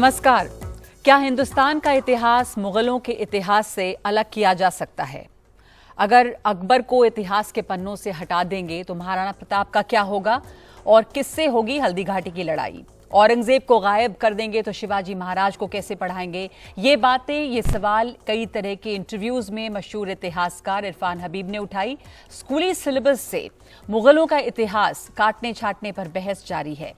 नमस्कार। क्या हिंदुस्तान का इतिहास मुगलों के इतिहास से अलग किया जा सकता है? अगर अकबर को इतिहास के पन्नों से हटा देंगे तो महाराणा प्रताप का क्या होगा और किससे होगी हल्दी घाटी की लड़ाई? औरंगजेब को गायब कर देंगे तो शिवाजी महाराज को कैसे पढ़ाएंगे? ये बातें, ये सवाल कई तरह के इंटरव्यूज में मशहूर इतिहासकार इरफान हबीब ने उठाई। स्कूली सिलेबस से मुगलों का इतिहास काटने छाटने पर बहस जारी है।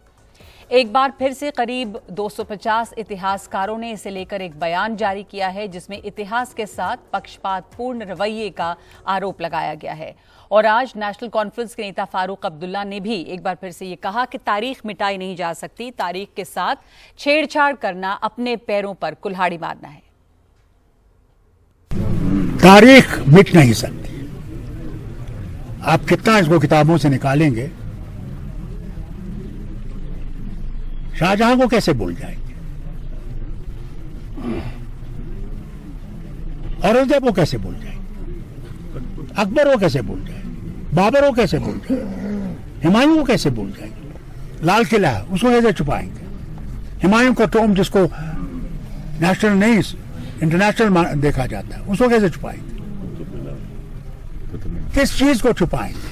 एक बार फिर से करीब 250 इतिहासकारों ने इसे लेकर एक बयान जारी किया है, जिसमें इतिहास के साथ पक्षपातपूर्ण रवैये का आरोप लगाया गया है। और आज नेशनल कॉन्फ्रेंस के नेता फारूक अब्दुल्ला ने भी एक बार फिर से ये कहा कि तारीख मिटाई नहीं जा सकती, तारीख के साथ छेड़छाड़ करना अपने पैरों पर कुल्हाड़ी मारना है। तारीख मिट नहीं सकती। आप कितना इसको किताबों से निकालेंगे, शाहजहां को कैसे भूल जाएंगे, औरंगजेब को कैसे भूल जाएंगे, अकबर को कैसे भूल जाएंगे, बाबर को कैसे भूल जाएंगे, हुमायूं को कैसे भूल जाएंगे, लाल किला उसको कैसे छुपाएंगे, हुमायूं का टॉम जिसको नेशनल नहीं इंटरनेशनल देखा जाता है उसको कैसे छुपाएंगे, किस चीज को छुपाएंगे?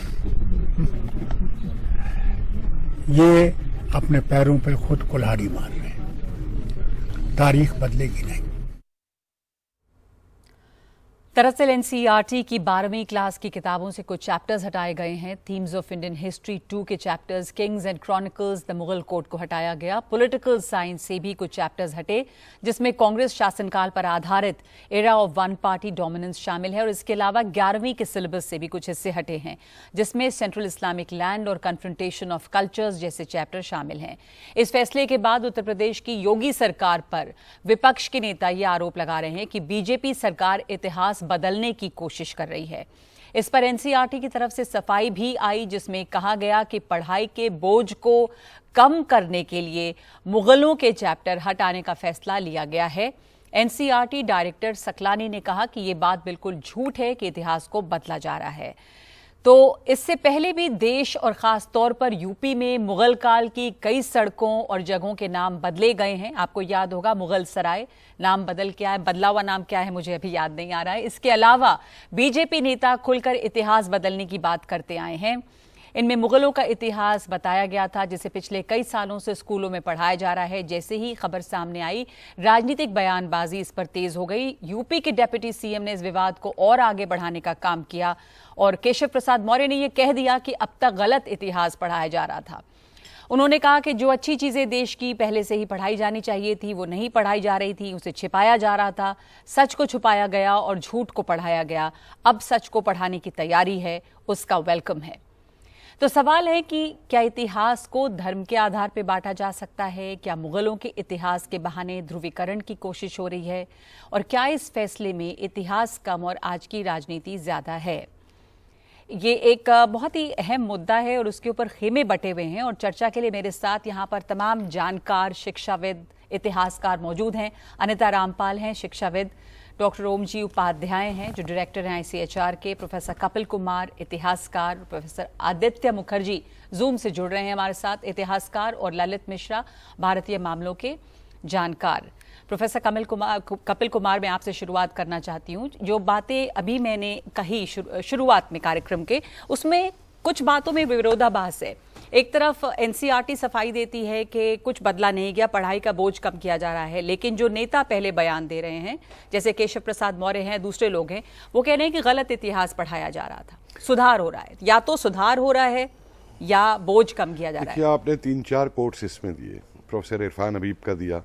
ये अपने पैरों पे खुद कुल्हाड़ी मार रहे हैं। तारीख बदलेगी नहीं। दरअसल एनसीईआरटी की 12वीं क्लास की किताबों से कुछ चैप्टर्स हटाए गए हैं। थीम्स ऑफ इंडियन हिस्ट्री 2 के chapters Kings and chronicles the Mughal court को हटाया गया। पॉलिटिकल साइंस से भी कुछ चैप्टर्स हटे, जिसमें कांग्रेस शासनकाल पर आधारित era of one party dominance शामिल है। और इसके अलावा 11वीं के सिलेबस से भी कुछ हिस्से हटे हैं, जिसमें सेंट्रल इस्लामिक लैंड और कन्फ्रंटेशन ऑफ कल्चर्स जैसे चैप्टर शामिल हैं। इस फैसले के बाद उत्तर प्रदेश की योगी सरकार पर विपक्ष के नेता ये आरोप लगा रहे हैं कि बीजेपी सरकार इतिहास बदलने की कोशिश कर रही है। इस पर एनसीईआरटी की तरफ से सफाई भी आई, जिसमें कहा गया कि पढ़ाई के बोझ को कम करने के लिए मुगलों के चैप्टर हटाने का फैसला लिया गया है। एनसीईआरटी डायरेक्टर सकलानी ने कहा कि यह बात बिल्कुल झूठ है कि इतिहास को बदला जा रहा है। तो इससे पहले भी देश और खास तौर पर यूपी में मुगल काल की कई सड़कों और जगहों के नाम बदले गए हैं। आपको याद होगा मुगल सराय नाम बदला हुआ नाम क्या है मुझे अभी याद नहीं आ रहा है। इसके अलावा बीजेपी नेता खुलकर इतिहास बदलने की बात करते आए हैं। इनमें मुगलों का इतिहास बताया गया था, जिसे पिछले कई सालों से स्कूलों में पढ़ाया जा रहा है। जैसे ही खबर सामने आई, राजनीतिक बयानबाजी इस पर तेज हो गई। यूपी के डिप्टी सीएम ने इस विवाद को और आगे बढ़ाने का काम किया और केशव प्रसाद मौर्य ने यह कह दिया कि अब तक गलत इतिहास पढ़ाया जा रहा था। उन्होंने कहा कि जो अच्छी चीजें देश की पहले से ही पढ़ाई जानी चाहिए थी वो नहीं पढ़ाई जा रही थी, उसे छिपाया जा रहा था। सच को छुपाया गया और झूठ को पढ़ाया गया। अब सच को पढ़ाने की तैयारी है, उसका वेलकम है। तो सवाल है कि क्या इतिहास को धर्म के आधार पर बांटा जा सकता है? क्या मुगलों के इतिहास के बहाने ध्रुवीकरण की कोशिश हो रही है? और क्या इस फैसले में इतिहास कम और आज की राजनीति ज्यादा है? ये एक बहुत ही अहम मुद्दा है और उसके ऊपर खेमे बटे हुए हैं। और चर्चा के लिए मेरे साथ यहाँ पर तमाम जानकार, शिक्षाविद, इतिहासकार मौजूद हैं। अनिता रामपाल हैं शिक्षाविद, डॉक्टर ओमजी उपाध्याय हैं जो डायरेक्टर हैं आईसीएचआर के, प्रोफेसर कपिल कुमार इतिहासकार, प्रोफेसर आदित्य मुखर्जी जूम से जुड़ रहे हैं हमारे साथ इतिहासकार, और ललित मिश्रा भारतीय मामलों के जानकार। प्रोफेसर कपिल कुमार, मैं आपसे शुरुआत करना चाहती हूँ। जो बातें अभी मैंने कही शुरुआत में कार्यक्रम के, उसमें कुछ बातों में विरोधाभास है। एक तरफ एनसीईआरटी सफाई देती है कि कुछ बदला नहीं गया, पढ़ाई का बोझ कम किया जा रहा है, लेकिन जो नेता पहले बयान दे रहे हैं, जैसे केशव प्रसाद मौर्य हैं, दूसरे लोग हैं, वो कह रहे हैं कि गलत इतिहास पढ़ाया जा रहा था, सुधार हो रहा है। या तो सुधार हो रहा है या बोझ कम किया जा रहा है। आपने 3-4 कोट्स इसमें दिए, प्रोफेसर इरफान हबीब का दिया,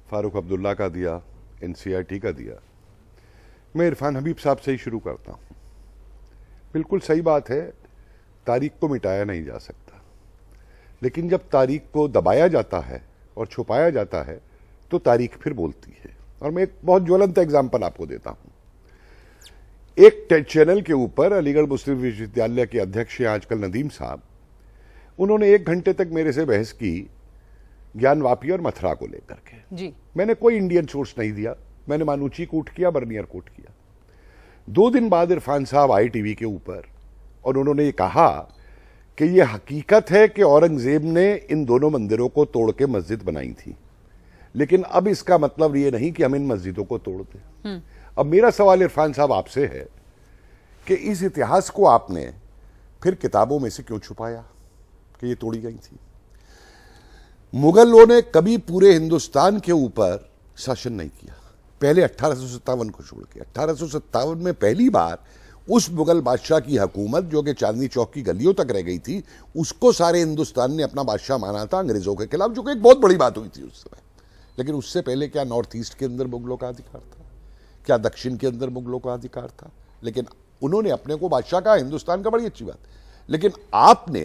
फारूक अब्दुल्ला का दिया, एनसीईआरटी का दिया। मैं इरफान हबीब साहब से ही शुरू करता हूँ। बिल्कुल सही बात है, तारीख को मिटाया नहीं जा सकता, लेकिन जब तारीख को दबाया जाता है और छुपाया जाता है तो तारीख फिर बोलती है। और मैं एक बहुत ज्वलंत एग्जाम्पल आपको देता हूं। एक चैनल के ऊपर अलीगढ़ मुस्लिम विश्वविद्यालय के अध्यक्ष हैं आजकल नदीम साहब, उन्होंने 1 घंटे तक मेरे से बहस की ज्ञानवापी और मथुरा को लेकर के जी। मैंने कोई इंडियन सोर्स नहीं दिया, मैंने मानूची कोट किया, बर्नियर कोट किया। 2 दिन बाद इरफान साहब आए टीवी के ऊपर और उन्होंने ये कहा कि ये हकीकत है कि औरंगजेब ने इन दोनों मंदिरों को तोड़ के मस्जिद बनाई थी, लेकिन अब इसका मतलब ये नहीं कि हम इन मस्जिदों को तोड़ दें। अब मेरा सवाल इरफान साहब आपसे है कि इस इतिहास को आपने फिर किताबों में से क्यों छुपाया कि ये तोड़ी गई थी? मुगलों ने कभी पूरे हिंदुस्तान के ऊपर शासन नहीं किया, पहले 1857 को छोड़ के। 1857 में पहली बार उस मुगल बादशाह की हुकूमत जो कि चांदनी चौक की गलियों तक रह गई थी, उसको सारे हिंदुस्तान ने अपना बादशाह माना था अंग्रेजों के खिलाफ, जो कि एक बहुत बड़ी बात हुई थी उस समय। लेकिन उससे पहले क्या नॉर्थ ईस्ट के अंदर मुगलों का अधिकार था? क्या दक्षिण के अंदर मुगलों का अधिकार था? लेकिन उन्होंने अपने को बादशाह कहा, हिंदुस्तान का, बड़ी अच्छी बात। लेकिन आपने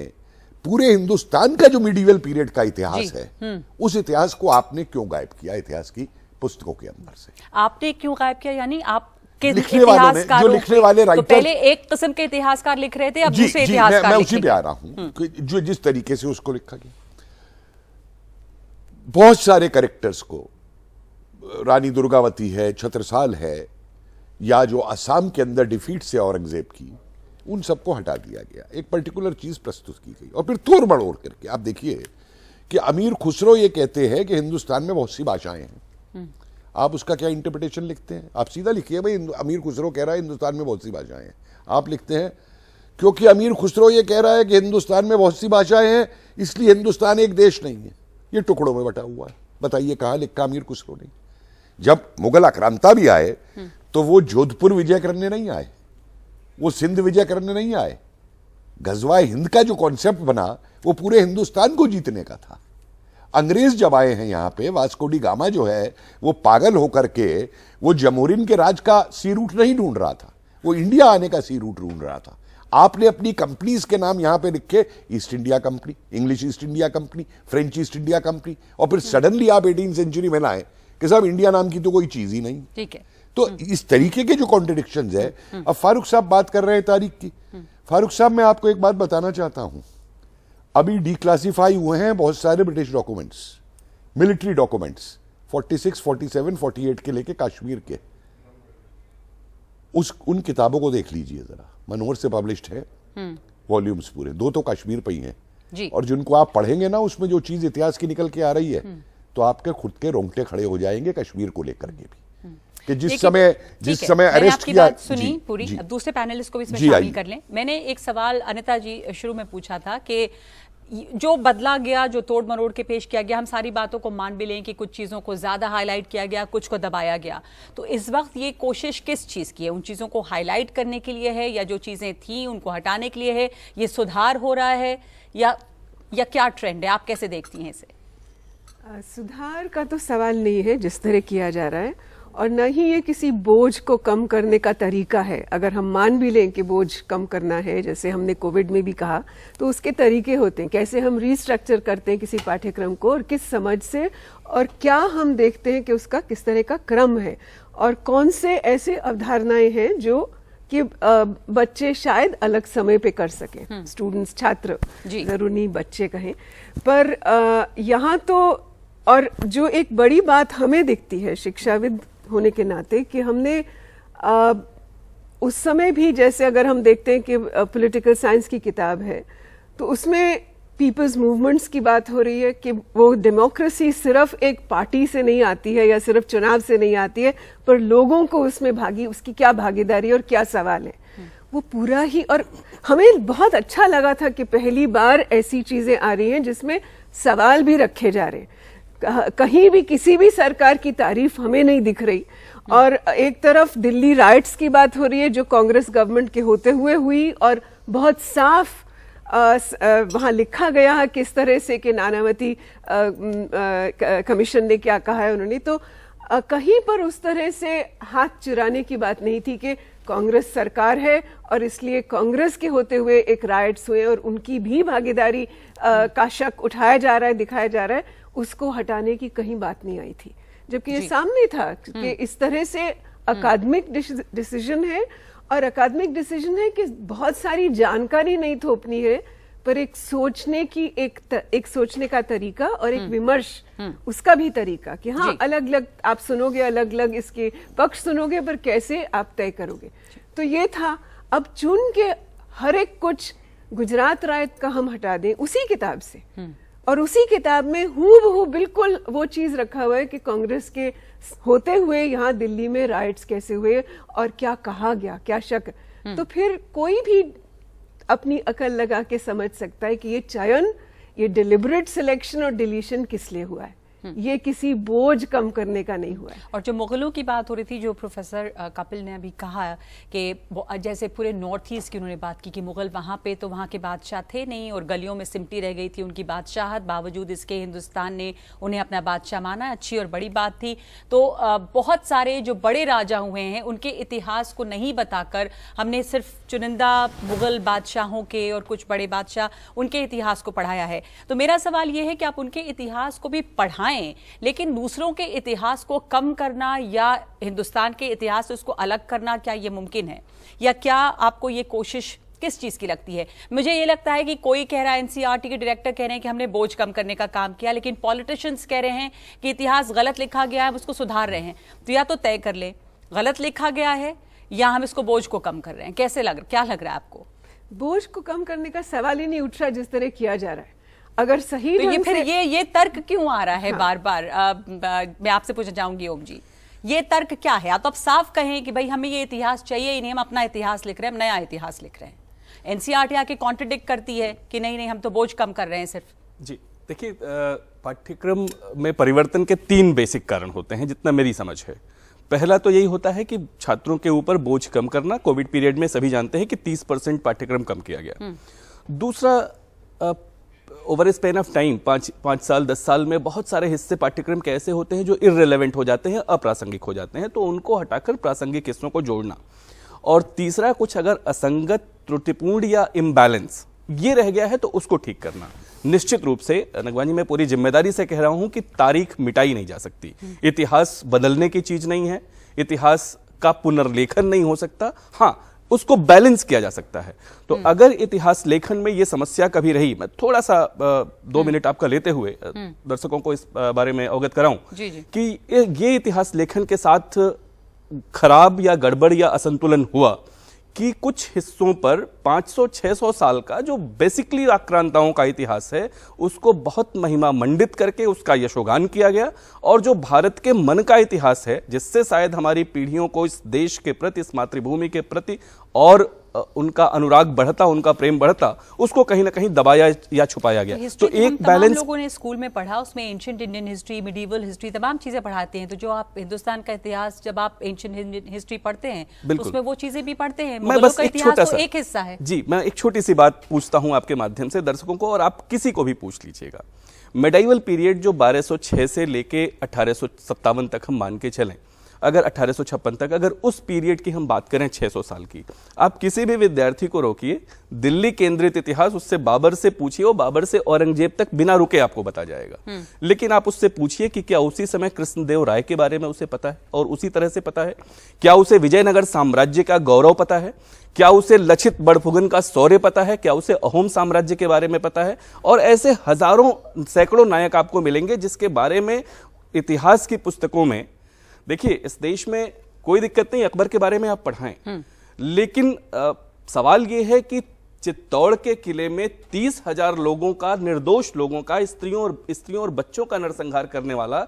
पूरे हिंदुस्तान का जो मिडीवल पीरियड का इतिहास है, उस इतिहास को आपने क्यों गायब किया इतिहास की पुस्तकों के अंदर से? आपने क्यों गायब किया? यानी आप लिखने वालों ने, जो लिखने वाले तो पहले एक किस्म के इतिहासकार लिख रहे थे, अब दूसरे इतिहासकार मैं उसी पे आ रहा हूं, जो जिस तरीके से उसको लिखा गया। बहुत सारे कैरेक्टर्स को, रानी दुर्गावती है, छत्रसाल है, या जो असम के अंदर डिफीट से औरंगजेब की, उन सबको हटा दिया गया, एक पर्टिकुलर चीज प्रस्तुत की गई और फिर तोड़ मड़ोड़ करके। आप देखिए कि अमीर खुसरो ये कहते हैं कि हिंदुस्तान में बहुत सी भाषाएं हैं। आप उसका क्या इंटरप्रिटेशन लिखते हैं? आप सीधा लिखिए भाई, अमीर खुसरो कह रहा है हिंदुस्तान में बहुत सी भाषाएं हैं। आप लिखते हैं क्योंकि अमीर खुसरो ये कह रहा है कि हिंदुस्तान में बहुत सी भाषाएं हैं, इसलिए हिंदुस्तान एक देश नहीं है, ये टुकड़ों में बटा हुआ है। बताइए कहां लिखा अमीर खुसरो ने? जब मुगल आक्रांता भी आए तो वो जोधपुर विजय करने नहीं आए, वो सिंध विजय करने नहीं आए। गजवा हिंद का जो कॉन्सेप्ट बना वो पूरे हिंदुस्तान को जीतने का था। अंग्रेज जब आए हैं यहां पे, वास्को डी गामा जो है वो पागल होकर के वो जमोरिन के राज का सी रूट नहीं ढूंढ रहा था, वो इंडिया आने का सी रूट ढूंढ रहा था। आपने अपनी कंपनीज के नाम यहां पे लिखे, east India company, English east India company, French east India company, और फिर सडनली आप 18वीं सेंचुरी में लाए कि साहब इंडिया नाम की तो कोई चीज ही नहीं। ठीक है। तो इस तरीके के जो कॉन्ट्रडिक्शंस है। अब फारूक साहब बात कर रहे हैं तारीख की। फारूक साहब, मैं आपको एक बात बताना चाहता हूं, अभी डिक्लासिफाई हुए हैं बहुत सारे ब्रिटिश डॉक्यूमेंट्स, मिलिट्री डॉक्यूमेंट्स, 46, 47, 48 के लेके कश्मीर के। उन किताबों को देख लीजिए जरा, मनोहर से पब्लिश्ड है, वॉल्यूम्स पूरे, 2 तो कश्मीर पे ही हैं जी। और जिनको आप पढ़ेंगे ना, उसमें जो चीज इतिहास की निकल के आ रही है तो आपके खुद के रोंगटे खड़े हो जाएंगे कश्मीर को लेकर के भी, कि जिस समय अरेस्ट किया। बात सुनी पूरी, अब दूसरे पैनलिस्ट को भी इसमें शामिल कर लें। मैंने एक सवाल अनिता जी शुरू में पूछा था कि जो बदला गया, जो तोड़ मरोड़ के पेश किया गया, हम सारी बातों को मान भी लें कि कुछ चीजों को ज्यादा हाईलाइट किया गया, कुछ को दबाया गया, तो इस वक्त ये कोशिश किस चीज की है? उन चीजों को हाईलाइट करने के लिए है, या जो चीजें थी उनको हटाने के लिए है? ये सुधार हो रहा है या क्या ट्रेंड है? आप कैसे देखती हैं इसे? सुधार का तो सवाल नहीं है जिस तरह किया जा रहा है, और न ही ये किसी बोझ को कम करने का तरीका है। अगर हम मान भी लें कि बोझ कम करना है, जैसे हमने कोविड में भी कहा, तो उसके तरीके होते हैं, कैसे हम रिस्ट्रक्चर करते हैं किसी पाठ्यक्रम को और किस समझ से, और क्या हम देखते हैं कि उसका किस तरह का क्रम है, और कौन से ऐसे अवधारणाएं हैं जो कि बच्चे शायद अलग समय पे कर सकें, स्टूडेंट्स, छात्र, जरूर नहीं बच्चे कहें। पर यहाँ तो, और जो एक बड़ी बात हमें दिखती है शिक्षाविद होने के नाते, कि हमने उस समय भी, जैसे अगर हम देखते हैं कि पॉलिटिकल साइंस की किताब है तो उसमें पीपल्स मूवमेंट्स की बात हो रही है कि वो डेमोक्रेसी सिर्फ एक पार्टी से नहीं आती है या सिर्फ चुनाव से नहीं आती है, पर लोगों को उसमें उसकी क्या भागीदारी और क्या सवाल है, वो पूरा ही। और हमें बहुत अच्छा लगा था कि पहली बार ऐसी चीजें आ रही हैं जिसमें सवाल भी रखे जा रहे हैं। कहीं भी किसी भी सरकार की तारीफ हमें नहीं दिख रही। और एक तरफ दिल्ली राइट्स की बात हो रही है जो कांग्रेस गवर्नमेंट के होते हुए हुई, और बहुत साफ वहां लिखा गया है किस तरह से कि नानावती कमीशन ने क्या कहा है उन्होंने। तो कहीं पर उस तरह से हाथ चुराने की बात नहीं थी कि कांग्रेस सरकार है और इसलिए कांग्रेस के होते हुए एक राइट्स हुए और उनकी भी भागीदारी का शक उठाया जा रहा है, दिखाया जा रहा है, उसको हटाने की कहीं बात नहीं आई थी। जबकि ये सामने था कि इस तरह से अकादमिक डिसीजन है, और अकादमिक डिसीजन है कि बहुत सारी जानकारी नहीं थोपनी है, पर एक सोचने की एक सोचने का तरीका और एक विमर्श उसका भी तरीका, कि हाँ अलग अलग आप सुनोगे, अलग अलग इसके पक्ष सुनोगे, पर कैसे आप तय करोगे। तो ये था। अब चुन के हर एक कुछ गुजरात रायत का हम हटा दें उसी किताब से, और उसी किताब में हूबहू बिल्कुल वो चीज रखा हुआ है कि कांग्रेस के होते हुए यहाँ दिल्ली में राइट्स कैसे हुए और क्या कहा गया, क्या शक। तो फिर कोई भी अपनी अकल लगा के समझ सकता है कि ये चयन, ये डिलिबरेट सिलेक्शन और डिलीशन किस लिए हुआ है, ये किसी बोझ कम करने का नहीं हुआ है। और जो मुगलों की बात हो रही थी, जो प्रोफेसर कपिल ने अभी कहा कि जैसे पूरे नॉर्थ ईस्ट की उन्होंने बात की कि मुगल वहाँ पे तो वहाँ के बादशाह थे नहीं और गलियों में सिमटी रह गई थी उनकी बादशाहत, बावजूद इसके हिंदुस्तान ने उन्हें अपना बादशाह माना, अच्छी और बड़ी बात थी। तो बहुत सारे जो बड़े राजा हुए हैं उनके इतिहास को नहीं बताकर हमने सिर्फ चुनिंदा मुगल बादशाहों के और कुछ बड़े बादशाह उनके इतिहास को पढ़ाया है। तो मेरा सवाल ये है कि आप उनके इतिहास को भी पढ़ाएं, लेकिन दूसरों के इतिहास को कम करना या हिंदुस्तान के इतिहास से उसको अलग करना, क्या ये मुमकिन है? या क्या आपको ये कोशिश किस चीज की लगती है? मुझे ये लगता है कि कोई कह रहा है, एनसीईआरटी के डायरेक्टर कह रहे हैं कि हमने बोझ कम करने का काम किया, लेकिन पॉलिटिशियंस कह रहे हैं कि इतिहास गलत लिखा गया है, हम उसको सुधार रहे हैं। तो या तो तय कर ले, गलत लिखा गया है या हम इसको बोझ को कम कर रहे हैं। क्या लग रहा है आपको? बोझ को कम करने का सवाल ही नहीं उठ रहा जिस तरह किया जा रहा है। अगर सही तो ये फिर ये तर्क क्यों आ रहा है? हाँ। बार बार मैं आपसे पूछना चाहूंगी ओम जी, ये तर्क क्या है? आप साफ कहें कि भाई हमें ये इतिहास चाहिए ही नहीं, हम अपना इतिहास लिख रहे हैं, हम नया इतिहास लिख रहे हैं। एनसीईआरटी आके कॉन्ट्रडिक्ट करती है कि नहीं हम तो बोझ कम कर रहे हैं सिर्फ। जी देखिए, पाठ्यक्रम में परिवर्तन के 3 बेसिक कारण होते हैं जितना मेरी समझ है। पहला तो यही होता है कि छात्रों के ऊपर बोझ कम करना। कोविड पीरियड में सभी जानते हैं कि 30% पाठ्यक्रम कम किया गया। दूसरा, ओवर स्पेन ऑफ टाइम 5 साल 10 साल में बहुत सारे हिस्से पाठ्यक्रम के ऐसे होते हैं जो इररिलेवेंट हो जाते हैं, अप्रासंगिक हो जाते हैं, तो उनको हटाकर प्रासंगिक हिस्सों को जोड़ना। और तीसरा, कुछ अगर असंगत, त्रुटिपूर्ण या इम्बैलेंस ये रह गया है तो उसको ठीक करना। निश्चित रूप से नगवानी, मैं पूरी जिम्मेदारी से कह रहा हूं कि तारीख मिटाई नहीं जा सकती। इतिहास बदलने की चीज नहीं है, इतिहास का पुनर्लेखन नहीं हो सकता। हाँ, उसको बैलेंस किया जा सकता है। तो अगर इतिहास लेखन में ये समस्या कभी रही, मैं थोड़ा सा 2 मिनट आपका लेते हुए दर्शकों को इस बारे में अवगत कराऊं कि ये इतिहास लेखन के साथ खराब या गड़बड़ या असंतुलन हुआ कि कुछ हिस्सों पर 500-600 साल का जो बेसिकली आक्रांताओं का इतिहास है उसको बहुत महिमा मंडित करके उसका यशोगान किया गया, और जो भारत के मन का इतिहास है जिससे शायद हमारी पीढ़ियों को इस देश के प्रति, इस मातृभूमि के प्रति और उनका अनुराग बढ़ता, उनका प्रेम बढ़ता, उसको कहीं ना कहीं दबाया या छुपाया गया। तो एक बैलेंस लोगों ने स्कूल में पढ़ा, उसमें ancient Indian history, medieval history, तमाम चीजें पढ़ाते हैं। तो जो आप हिंदुस्तान का इतिहास, जब आप एंशिएंट हिस्ट्री पढ़ते हैं तो उसमें वो चीजें भी पढ़ते हैं। मैं बस एक छोटा सा एक हिस्सा है। जी, मैं एक छोटी सी बात पूछता हूं आपके माध्यम से दर्शकों को, और आप किसी को भी पूछ लीजिएगा। मेडाइवल पीरियड जो 1206 से लेके 1857 तक हम मान के चलें, अगर 1856 तक, अगर उस पीरियड की हम बात करें 600 साल की, आप किसी भी विद्यार्थी को रोकिए, दिल्ली केंद्रित इतिहास उससे बाबर से पूछिए, वो बाबर से औरंगजेब तक बिना रुके आपको बता जाएगा। लेकिन आप उससे पूछिए कि क्या उसी समय कृष्णदेव राय के बारे में उसे पता है और उसी तरह से पता है? क्या उसे विजयनगर साम्राज्य का गौरव पता है? क्या उसे लक्षित बड़फुगन का शौर्य पता है? क्या उसे अहोम साम्राज्य के बारे में पता है? और ऐसे हजारों, सैकड़ों नायक आपको मिलेंगे जिसके बारे में इतिहास की पुस्तकों में, देखिए इस देश में कोई दिक्कत नहीं, अकबर के बारे में आप पढ़ाएं, लेकिन सवाल यह है कि चित्तौड़ के किले में 30,000 लोगों का, निर्दोष लोगों का, स्त्रियों और बच्चों का नरसंहार करने वाला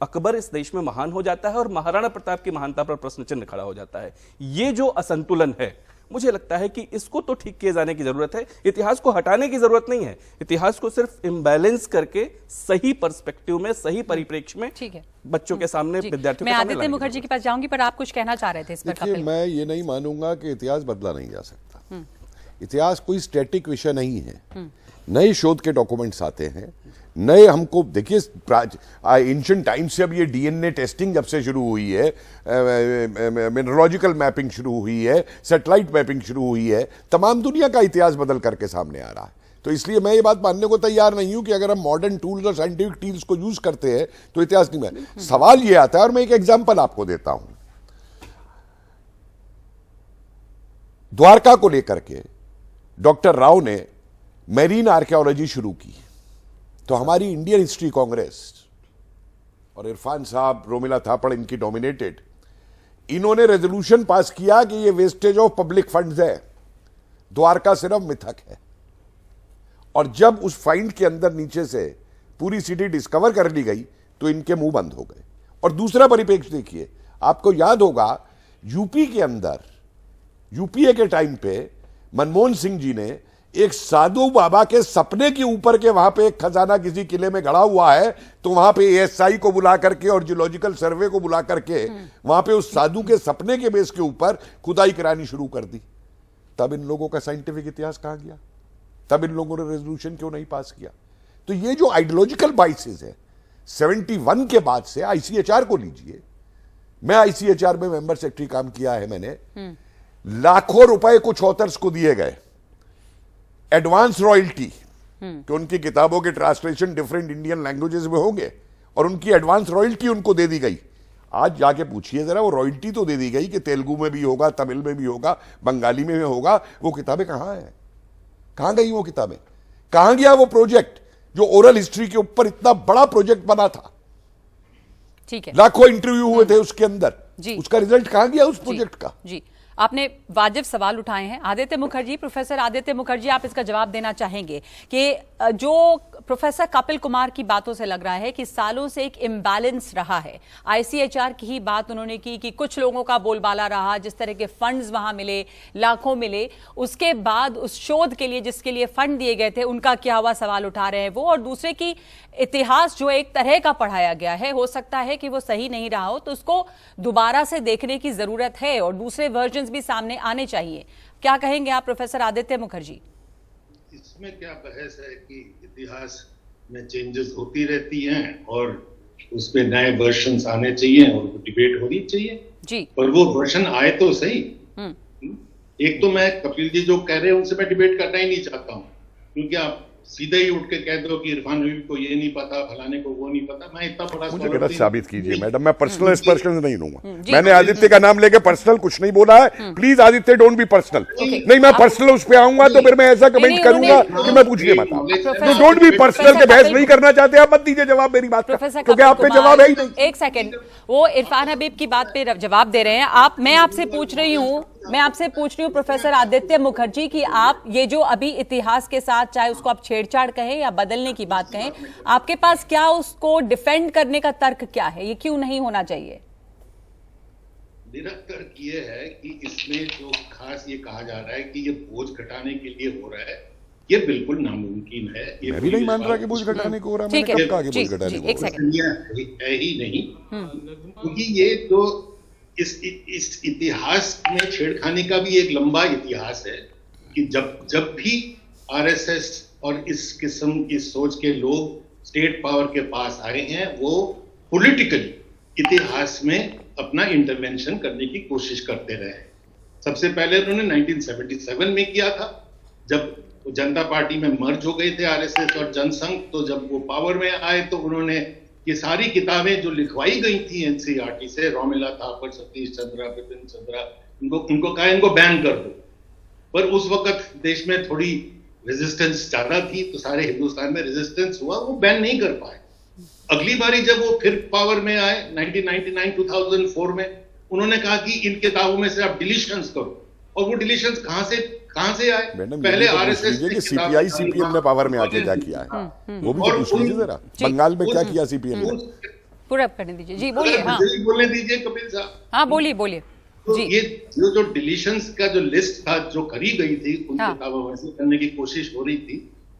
अकबर इस देश में महान हो जाता है और महाराणा प्रताप की महानता पर प्रश्न चिन्ह खड़ा हो जाता है। ये जो असंतुलन है, मुझे लगता है कि इसको तो ठीक किए जाने की जरूरत है। इतिहास को हटाने की जरूरत नहीं है, इतिहास को सिर्फ इम्बैलेंस करके सही पर्सपेक्टिव में, सही परिप्रेक्ष्य में ठीक है बच्चों के सामने, विद्यार्थियों के सामने। मैं आदित्य मुखर्जी के पास जाऊंगी, पर आप कुछ कहना चाह रहे थे इस पर। देखिए, मैं ये नहीं मानूंगा कि इतिहास बदला नहीं जा सकता। इतिहास कोई स्टैटिक विषय नहीं है। नए शोध के डॉक्यूमेंट्स आते हैं, नए, हमको देखिए एंशिएंट टाइम से अब ये डीएनए टेस्टिंग जब से शुरू हुई है, मिनरोलॉजिकल मैपिंग शुरू हुई है, सैटेलाइट मैपिंग शुरू हुई है, तमाम दुनिया का इतिहास बदल करके सामने आ रहा है। तो इसलिए मैं ये बात मानने को तैयार नहीं हूं कि अगर हम मॉडर्न टूल्स और साइंटिफिक टूल्स को यूज करते हैं तो इतिहास नहीं है। सवाल ये आता है, और मैं एक एग्जाम्पल आपको देता हूं, द्वारका को लेकर के डॉक्टर राव ने मैरीन आर्कियोलॉजी शुरू की, तो हमारी इंडियन हिस्ट्री कांग्रेस और इरफान साहब, रोमिला थापड़, इनकी डोमिनेटेड, इन्होंने रेजोल्यूशन पास किया कि ये वेस्टेज ऑफ पब्लिक फंड्स है, द्वारका सिर्फ मिथक है। और जब उस फाइंड के अंदर नीचे से पूरी सिटी डिस्कवर कर ली गई तो इनके मुंह बंद हो गए। और दूसरा परिप्रेक्ष्य देखिए, आपको याद होगा यूपी के अंदर, यूपीए के टाइम पे मनमोहन सिंह जी ने एक साधु बाबा के सपने के ऊपर के वहां पे एक खजाना किसी किले में गड़ा हुआ है, तो वहां पे एएसआई को बुला करके और जियोलॉजिकल सर्वे को बुला करके वहां पे उस साधु के सपने के बेस के ऊपर खुदाई करानी शुरू कर दी। तब इन लोगों का साइंटिफिक इतिहास कहां गया? तब इन लोगों ने रेजोल्यूशन क्यों नहीं पास किया? तो ये जो आइडियोलॉजिकल बाइसेस है 71 के बाद से, आईसीएचआर को लीजिए, मैं आईसीएचआर में मेंबर सेक्रेटरी काम किया है मैंने, लाखों रुपए कुछ ऑथर्स को दिए गए एडवांस रॉयल्टी कि उनकी किताबों के ट्रांसलेशन डिफरेंट इंडियन लैंग्वेजेस में होंगे और उनकी एडवांस रॉयल्टी उनको दे दी गई। आज जाके पूछिए जरा, वो रॉयल्टी तो दे दी गई कि तेलुगु में भी होगा, तमिल में भी होगा, बंगाली में भी होगा, वो किताबें कहां हैं? कहां गई वो किताबें? कहां गया वो प्रोजेक्ट जो ओरल हिस्ट्री के ऊपर इतना बड़ा प्रोजेक्ट बना था? ठीक है, लाखों इंटरव्यू हुए थे उसके अंदर, जी। उसका रिजल्ट कहां गया उस प्रोजेक्ट का? जी, आपने वाजिब सवाल उठाए हैं। आदित्य मुखर्जी, प्रोफेसर आदित्य मुखर्जी, आप इसका जवाब देना चाहेंगे कि जो प्रोफेसर कपिल कुमार की बातों से लग रहा है कि सालों से एक इम्बैलेंस रहा है। आईसीएचआर की ही बात उन्होंने की कि कुछ लोगों का बोलबाला रहा, जिस तरह के फंड्स वहां मिले, लाखों मिले, उसके बाद उस शोध के लिए जिसके लिए फंड दिए गए थे उनका क्या हुआ, सवाल उठा रहे हैं वो। और दूसरे की इतिहास जो एक तरह का पढ़ाया गया है, हो सकता है कि वो सही नहीं रहा हो, तो उसको दोबारा से देखने की जरूरत है और दूसरे वर्जन्स भी सामने आने चाहिए। क्या कहेंगे आप प्रोफेसर आदित्य मुखर्जी? इसमें क्या बहस है कि इतिहास में चेंजेस होती रहती हैं और उस पे नए वर्जन्स आने चाहिए और डिबेट होनी चाहिए जी, और वो वर्जन आए तो सही। एक तो मैं कपिल जी जो कह रहे हैं उनसे मैं डिबेट करना ही नहीं चाहता हूँ, क्योंकि आप सीधे ही उठ के कह दो कि इरफान हबीब को ये नहीं पता, फलाने को वो नहीं पता। मैं इतना बड़ा मुझे गलत साबित कीजिए मैडम, मैं पर्सनल एक्सप्रेशन नहीं लूंगा। जी। मैंने आदित्य का नाम लेके पर्सनल कुछ नहीं बोला है। Please Aditya don't be personal. नहीं, मैं पर्सनल उस पे आऊंगा तो फिर मैं ऐसा कमेंट करूंगा कि मैं पूछिए मत। तो डोंट बी पर्सनल के बहस नहीं करना चाहते आप, मत दीजिए जवाब मेरी बात का, क्योंकि आप पे जवाब है ही नहीं। एक सेकंड, वो इरफान हबीब की बात पे जवाब दे रहे हैं आप। मैं आपसे पूछ रही हूँ प्रोफेसर आदित्य मुखर्जी कि आप ये जो अभी इतिहास के साथ, चाहे उसको आप छेड़छाड़ कहें या बदलने की बात कहें, आपके पास क्या उसको डिफेंड करने का तर्क क्या है? ये क्यों नहीं होना चाहिए? मेरा तर्क ये है कि इसमें जो खास ये कहा जा रहा है कि ये बोझ घटाने के लिए हो रहा है, ये बिल्कुल नामुमकिन है। ये मैं भी नहीं मान रहा कि बोझ घटाने को हो रहा है। मैंने कब कहा कि बोझ घटाने को हो रहा है ही नहीं, क्योंकि ये तो इस इतिहास में छेड़खानी का भी एक लंबा इतिहास है कि जब भी आरएसएस और इस किस्म की सोच के लोग स्टेट पावर के पास आए हैं, वो पॉलिटिकली इतिहास में अपना इंटरवेंशन करने की कोशिश करते रहे। सबसे पहले उन्होंने 1977 में किया था, जब जनता पार्टी में मर्ज हो गए थे आरएसएस और जनसंघ। तो जब वो पावर में आए तो उन्होंने ये सारी किताबें जो लिखवाई गई थी एनसीईआरटी से, रोमिला थापर, सतीश चंद्रा, बिपिन चंद्रा, उनको कहा इनको बैन कर दो। पर उस वक्त देश में थोड़ी रेजिस्टेंस ज्यादा थी, तो सारे हिंदुस्तान में रेजिस्टेंस हुआ, वो बैन नहीं कर पाए। अगली बारी जब वो फिर पावर में आए 1999-2004 में, उन्होंने कहा कि इन किताबों में से आप डिलीशंस करो। और वो डिलीशंस कहां से आए? पहले आरएसएस कि सीपीआई सीपीएम ने पावर में आके क्या किया है, वो भी तो पूछ लीजिए जरा। बंगाल में क्या किया सीपीएम ने? पूरा करने दीजिए जी, बोलिए। हाँ, बोलने दीजिए कपिल साहब। हाँ, बोलिए तो जी। ये जो डिलीशंस का जो लिस्ट था जो करी गई थी, उन किताबों में से करने की कोशिश हो रही थी,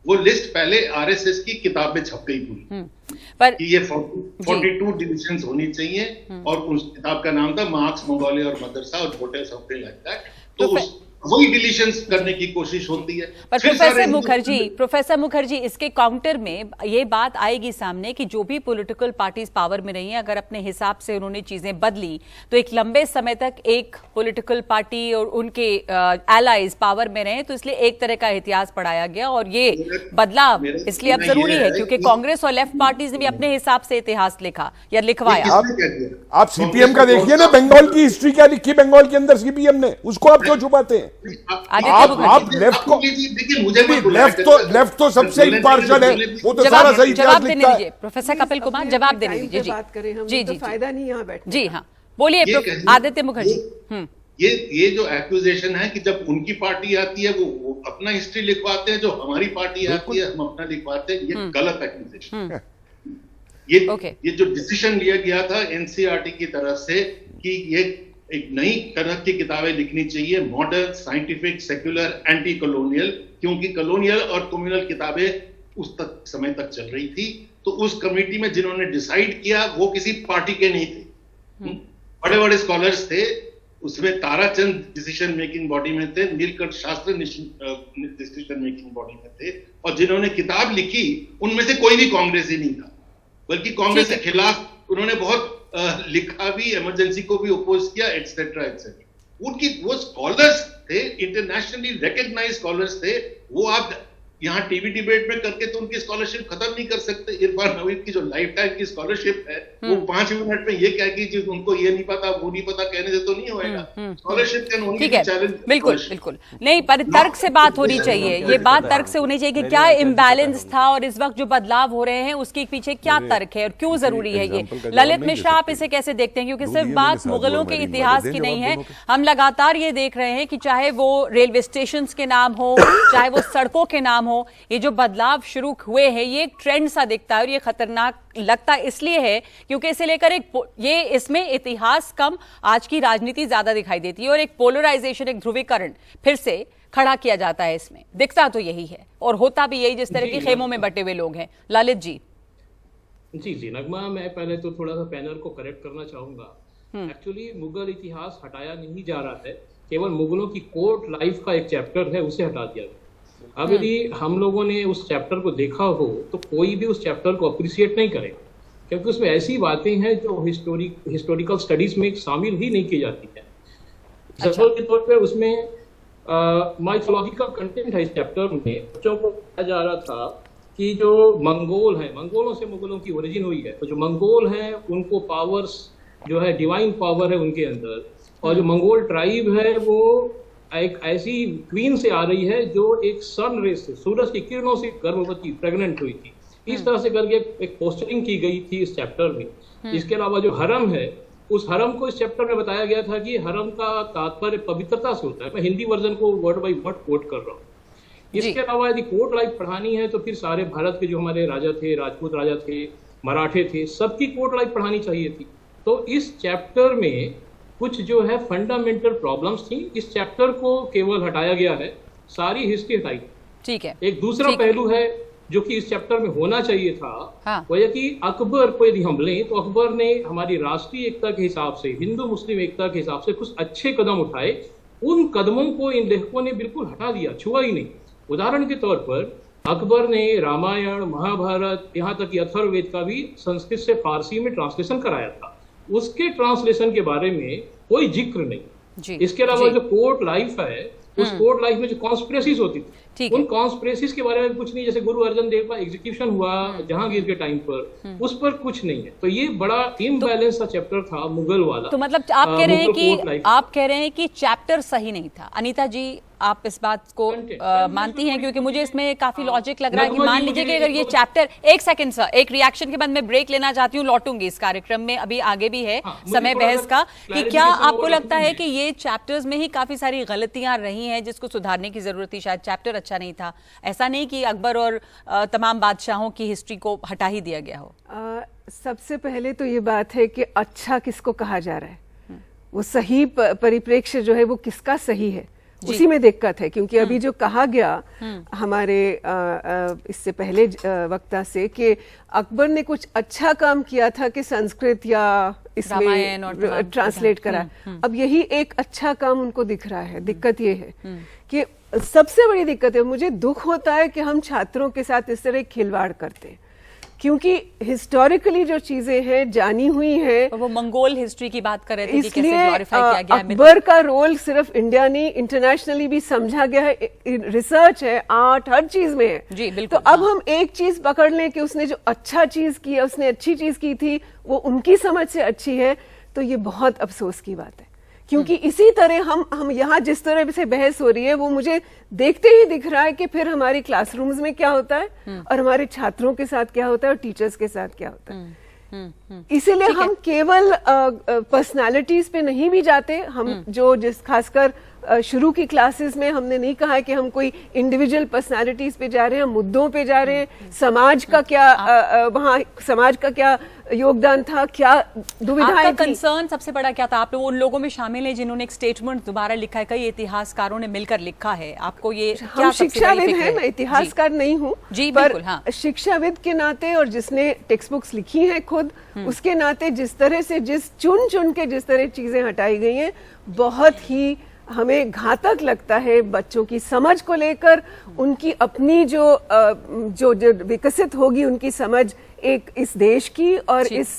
वो लिस्ट पहले आरएसएस की किताब में छप गई पूरी, पर कि ये 42 डिलीशंस होनी चाहिए। और उस किताब का नाम था मार्क्स, मंगोलिया और मदरसा और छोटे समथिंग लाइक दैट। तो वही डिलीशंस करने की कोशिश होती है। पर प्रोफेसर मुखर्जी, इसके काउंटर में ये बात आएगी सामने कि जो भी पॉलिटिकल पार्टीज पावर में रही हैं, अगर अपने हिसाब से उन्होंने चीजें बदली, तो एक लंबे समय तक एक पॉलिटिकल पार्टी और उनके एलाइज पावर में रहे, तो इसलिए एक तरह का इतिहास पढ़ाया गया। और ये बदलाव इसलिए अब जरूरी है क्योंकि कांग्रेस और लेफ्ट पार्टीज ने भी अपने हिसाब से इतिहास लिखा या लिखवाया। आप सीपीएम का देखिए ना, बंगाल की हिस्ट्री क्या लिखी बंगाल के अंदर सीपीएम ने, उसको आप क्यों छुपाते हैं? आप लेफ्ट को, लेफ्ट तो सबसे इम्पार्शियल है, वो तो सारा सही जवाब देने दीजिए। प्रोफेसर कपिल कुमार, जवाब देने दीजिए। बात करें हम, तो फायदा नहीं यहाँ बैठने। जी हाँ, बोलिए आदित्य मुखर्जी। ये जो एक्यूजेशन है कि जब उनकी पार्टी आती है वो अपना हिस्ट्री लिखवाते हैं, जो हमारी पार्टी आती है हम अपना लिखवाते हैं, ये गलत एक्यूजेशन है। ये जो डिसीजन लिया गया था एनसीईआरटी की तरफ से कि ये एक नई तरह की किताबें लिखनी चाहिए, modern, scientific, secular, anti colonial, क्योंकि कॉलोनियल और कम्युनल किताबें उस तक समय तक चल रही थी। तो उस कमेटी में जिन्होंने डिसाइड किया वो किसी पार्टी के नहीं थे, बड़े बड़े स्कॉलर्स थे उसमें। ताराचंद डिसीजन मेकिंग बॉडी में थे, Neelkanth Shastri decision making body में थे, और जिन्होंने किताब लिखी उनमें से कोई भी कांग्रेसी नहीं था, बल्कि कांग्रेस के खिलाफ उन्होंने बहुत लिखा भी, इमरजेंसी को भी अपोज किया, एटसेट्रा एटसेट्रा। उनकी वो स्कॉलर्स थे, इंटरनेशनली रिकॉग्नाइज्ड स्कॉलर्स थे। वो आप यहाँ टीवी डिबेट में करके तो उनकी स्कॉलरशिप खत्म नहीं कर सकते। इरफान हबीब की जो लाइफ टाइम की स्कॉलरशिप है वो 5 मिनट में ये क्या कि उनको ये नहीं पता वो नहीं पता कहने से तो नहीं होएगा। Scholarship can only be challenge. बिल्कुल बिल्कुल नहीं, पर तर्क से बात होनी चाहिए, ये बात तर्क से होनी चाहिए कि क्या इम्बैलेंस था और इस वक्त जो बदलाव हो रहे हैं उसके पीछे क्या तर्क है और क्यों जरूरी है ये। ललित मिश्रा, आप इसे कैसे देखते हैं? क्योंकि सिर्फ बात मुगलों के इतिहास की नहीं है, हम लगातार ये देख रहे हैं कि चाहे वो रेलवे स्टेशन के नाम हो, चाहे वो सड़कों के नाम हो, ये जो बदलाव शुरू हुए हैं ये एक ट्रेंड सा दिखता है और ये खतरनाक लगता इसलिए है क्योंकि इसे लेकर ये इसमें इतिहास कम, आज की राजनीति ज्यादा दिखाई देती है और एक पोलराइजेशन, एक ध्रुवीकरण फिर से खड़ा किया जाता है। इसमें दिखता तो यही है और होता भी यही, जिस तरह के खेमों में बटे हुए लोग हैं। ललित जी। जी नगमा, मैं पहले तो थोड़ा सा पैनल को करेक्ट करना चाहूंगा। एक्चुअली मुगल इतिहास हटाया नहीं जा रहा है, केवल मुगलों की कोर्ट लाइफ का एक चैप्टर है उसे हटा दिया गया। अब यदि हम लोगों ने उस चैप्टर को देखा हो तो कोई भी उस चैप्टर को अप्रिशिएट नहीं करेगा, क्योंकि उसमें ऐसी बातें हैं जो हिस्टोरिकल स्टडीज में शामिल ही नहीं की जाती है। एग्जाम्पल के तौर पर उसमें माइथोलॉजिकल कंटेंट है इस चैप्टर में। बच्चों को बताया जा रहा था कि जो मंगोल है, मंगोलों से मुगलों की ओरिजिन हुई है, तो जो मंगोल हैं उनको पावर्स जो है डिवाइन पावर है उनके अंदर, और जो मंगोल ट्राइब है वो एक ऐसी क्वीन से आ रही है जो एक सन रेस से, सूरज की किरणों से गर्भवती प्रेग्नेंट हुई थी। इस तरह से करके एक पोस्टरिंग की गई थी इस चैप्टर में। इसके अलावा जो हरम है, उस हरम को इस चैप्टर में बताया गया था कि हरम का तात्पर्य पवित्रता से होता है। मैं हिंदी वर्जन को वर्ड बाई वर्ड कोट कर रहा हूँ। इसके अलावा यदि कोर्ट लाइफ पढ़ानी है तो फिर सारे भारत के जो हमारे राजा थे, राजपूत राजा थे, मराठे थे, सबकी कोर्ट लाइफ पढ़ानी चाहिए थी। तो इस चैप्टर में कुछ जो है फंडामेंटल प्रॉब्लम्स थी, इस चैप्टर को केवल हटाया गया है, सारी हिस्ट्री हटाई। ठीक है। एक दूसरा पहलू है जो कि इस चैप्टर में होना चाहिए था, वो यह कि अकबर को यदि हम लें तो अकबर ने हमारी राष्ट्रीय एकता के हिसाब से, हिंदू मुस्लिम एकता के हिसाब से कुछ अच्छे कदम उठाए। उन कदमों को इन लेखकों ने बिल्कुल हटा दिया, छुआ ही नहीं। उदाहरण के तौर पर अकबर ने रामायण, महाभारत, यहाँ तक कि अथर्ववेद का भी संस्कृत से फारसी में ट्रांसलेशन कराया था। उसके ट्रांसलेशन के बारे में कोई जिक्र नहीं। इसके अलावा जो कोर्ट लाइफ है, उस कोर्ट लाइफ में जो कॉन्स्पिरेसीज होती थी, उन कॉन्स्पिरेसीज के बारे में कुछ नहीं। जैसे गुरु अर्जन देव का एग्जीक्यूशन हुआ जहांगीर के टाइम पर, उस पर कुछ नहीं है। तो ये बड़ा इम्बैलेंस सा चैप्टर था मुगल वाला। तो मतलब आप कह रहे हैं कि चैप्टर सही नहीं था। अनीता जी, आप इस बात को मानती हैं? क्योंकि मुझे इसमें काफी लॉजिक लग रहा है कि मान लीजिए कि अगर ये चैप्टर, एक सेकंड सर, एक रिएक्शन के बाद मैं ब्रेक लेना चाहती हूँ, लौटूंगी इस कार्यक्रम में, अभी आगे भी है समय बहस का, कि क्या आपको लगता है कि ये चैप्टर्स में ही काफी सारी गलतियां रही हैं जिसको सुधारने की जरूरत थी? शायद चैप्टर अच्छा नहीं था, ऐसा नहीं कि अकबर और तमाम बादशाहों की हिस्ट्री को हटा ही दिया गया हो। सबसे पहले तो ये बात है कि अच्छा किसको कहा जा रहा है, वो सही परिप्रेक्ष्य जो है वो किसका सही है, उसी में दिक्कत है। क्योंकि अभी जो कहा गया हमारे इससे पहले वक्ता से कि अकबर ने कुछ अच्छा काम किया था कि संस्कृत या इसमें ट्रांसलेट करा, अब यही एक अच्छा काम उनको दिख रहा है। दिक्कत ये है कि सबसे बड़ी दिक्कत है, मुझे दुख होता है कि हम छात्रों के साथ इस तरह खिलवाड़ करते हैं, क्योंकि हिस्टोरिकली जो चीजें हैं जानी हुई हैं। वो मंगोल हिस्ट्री की बात कर रहे थे कि कैसे ग्लोरीफाई किया गया है। अकबर का रोल सिर्फ इंडिया नहीं, इंटरनेशनली भी समझा गया है, रिसर्च है, आर्ट, हर चीज में है। जी बिल्कुल। तो अब हम एक चीज पकड़ लें कि उसने जो अच्छा चीज की है, उसने अच्छी चीज की थी, वो उनकी समझ से अच्छी है, तो ये बहुत अफसोस की बात है। क्योंकि इसी तरह हम यहाँ जिस तरह से बहस हो रही है वो मुझे देखते ही दिख रहा है कि फिर हमारी क्लासरूम्स में क्या होता है और हमारे छात्रों के साथ क्या होता है और टीचर्स के साथ क्या होता है। इसीलिए हम केवल पर्सनालिटीज पे नहीं भी जाते, हम जो जिस खासकर शुरू की क्लासेस में हमने नहीं कहा कि हम कोई इंडिविजुअल पर्सनालिटीज पे जा रहे हैं, हम मुद्दों पे जा रहे हैं, समाज का क्या वहाँ समाज का क्या योगदान था, क्या दुविधाएं आपका थी। कंसर्न सबसे बड़ा क्या था? आप लोग उन लोगों में शामिल हैं जिन्होंने एक स्टेटमेंट दोबारा लिखा है, कई इतिहासकारों ने मिलकर लिखा है, आपको ये क्या हम सबसे बड़ी शिक्षाविद फिक्र हैं, है? मैं इतिहासकार नहीं हूँ, जी, पर बिल्कुल, हाँ। शिक्षाविद के नाते और जिसने टेक्स्ट बुक्स लिखी हैं खुद, उसके नाते जिस तरह से चुन चुन के जिस तरह चीजें हटाई गई हैं, बहुत ही हमें घातक लगता है बच्चों की समझ को लेकर, उनकी अपनी जो विकसित होगी उनकी समझ एक इस देश की और इस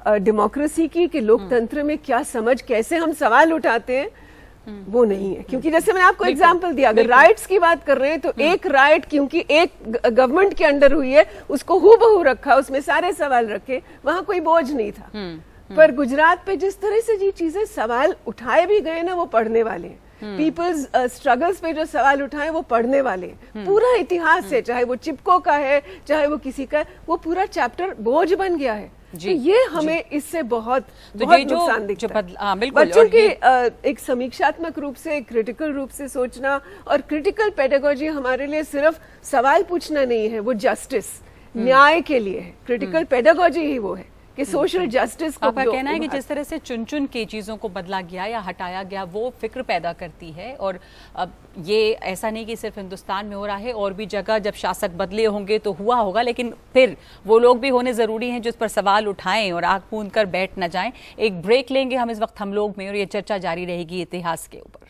डेमोक्रेसी की, कि लोकतंत्र में क्या समझ, कैसे हम सवाल उठाते हैं, वो नहीं है। क्योंकि जैसे मैंने आपको एग्जांपल दिया, अगर राइट्स की बात कर रहे हैं तो एक राइट क्योंकि एक गवर्नमेंट के अंडर हुई है, उसको हूबहू रखा, उसमें सारे सवाल रखे, वहां कोई बोझ नहीं था। पर गुजरात पे जिस तरह से जी चीजें सवाल उठाए भी गए ना, वो पढ़ने वाले हैं। पीपल्स स्ट्रगल्स पे जो सवाल उठाए वो पढ़ने वाले हैं। पूरा इतिहास है, चाहे वो चिपको का है, चाहे वो किसी का, वो पूरा चैप्टर बोझ बन गया है। तो ये हमें इससे बहुत नुकसान दिखता है। बच्चों की एक समीक्षात्मक रूप से, क्रिटिकल रूप से सोचना, और क्रिटिकल पेडागोजी हमारे लिए सिर्फ सवाल पूछना नहीं है, वो जस्टिस, न्याय के लिए है। क्रिटिकल पेडागोजी ही वो है कि सोशल जस्टिस को आपका कहना है कि जिस तरह से चुन चुन के चीज़ों को बदला गया या हटाया गया, वो फिक्र पैदा करती है। और अब ये ऐसा नहीं कि सिर्फ हिंदुस्तान में हो रहा है, और भी जगह जब शासक बदले होंगे तो हुआ होगा, लेकिन फिर वो लोग भी होने ज़रूरी हैं जिस पर सवाल उठाएं और आँख मूंद कर बैठ न जाएं। एक ब्रेक लेंगे हम इस वक्त हम लोग में, और ये चर्चा जारी रहेगी इतिहास के ऊपर।